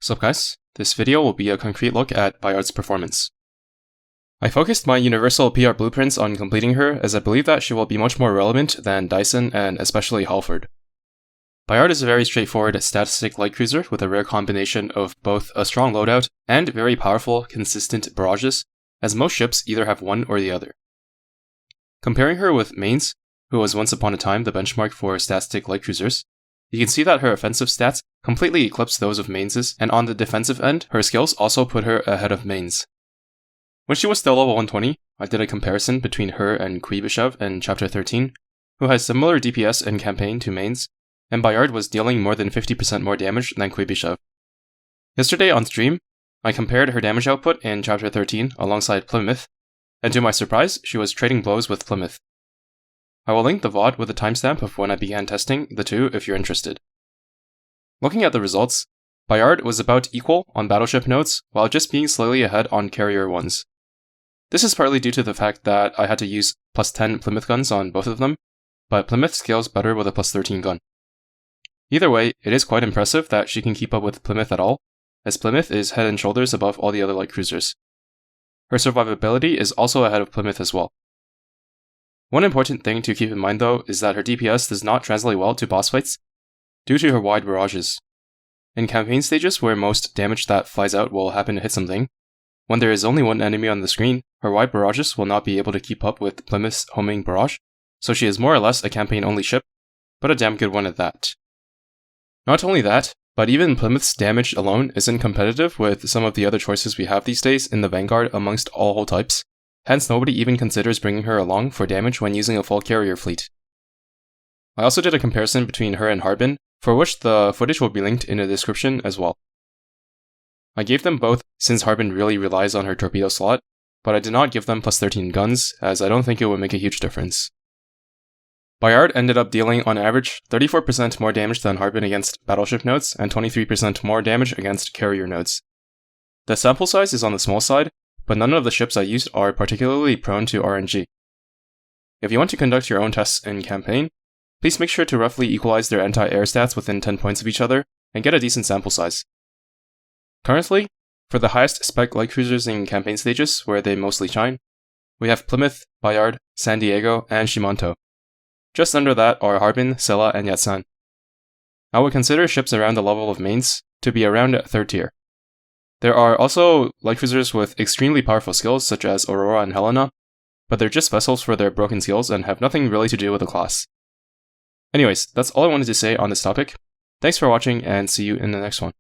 Sup guys, this video will be a concrete look at Bayard's performance. I focused my universal PR blueprints on completing her as I believe that she will be much more relevant than Dyson and especially Halford. Bayard is a very straightforward statistic light cruiser with a rare combination of both a strong loadout and very powerful, consistent barrages, as most ships either have one or the other. Comparing her with Mains, who was once upon a time the benchmark for statistic light cruisers, you can see that her offensive stats completely eclipse those of Mains's, and on the defensive end, her skills also put her ahead of Mains. When she was still level 120, I did a comparison between her and Kuibyshev in Chapter 13, who has similar DPS in campaign to Mains, and Bayard was dealing more than 50% more damage than Kuibyshev. Yesterday on stream, I compared her damage output in Chapter 13 alongside Plymouth, and to my surprise, she was trading blows with Plymouth. I will link the VOD with a timestamp of when I began testing the two if you're interested. Looking at the results, Bayard was about equal on battleship nodes while just being slightly ahead on carrier ones. This is partly due to the fact that I had to use plus 10 Plymouth guns on both of them, but Plymouth scales better with a plus 13 gun. Either way, it is quite impressive that she can keep up with Plymouth at all, as Plymouth is head and shoulders above all the other light cruisers. Her survivability is also ahead of Plymouth as well. One important thing to keep in mind though is that her DPS does not translate well to boss fights due to her wide barrages. In campaign stages where most damage that flies out will happen to hit something, when there is only one enemy on the screen, her wide barrages will not be able to keep up with Plymouth's homing barrage, so she is more or less a campaign-only ship, but a damn good one at that. Not only that, but even Plymouth's damage alone isn't competitive with some of the other choices we have these days in the Vanguard amongst all hull types, hence nobody even considers bringing her along for damage when using a full carrier fleet. I also did a comparison between her and Harbin, for which the footage will be linked in the description as well. I gave them both since Harbin really relies on her torpedo slot, but I did not give them plus 13 guns as I don't think it would make a huge difference. Bayard ended up dealing on average 34% more damage than Harbin against battleship nodes and 23% more damage against carrier nodes. The sample size is on the small side, but none of the ships I used are particularly prone to RNG. If you want to conduct your own tests in campaign, please make sure to roughly equalize their anti-air stats within 10 points of each other and get a decent sample size. Currently, for the highest spec light cruisers in campaign stages where they mostly shine, we have Plymouth, Bayard, San Diego, and Shimanto. Just under that are Harbin, Scylla, and Yatsan. I would consider ships around the level of Mains to be around 3rd tier. There are also light cruisers with extremely powerful skills such as Aurora and Helena, but they're just vessels for their broken skills and have nothing really to do with the class. Anyways, that's all I wanted to say on this topic. Thanks for watching and see you in the next one.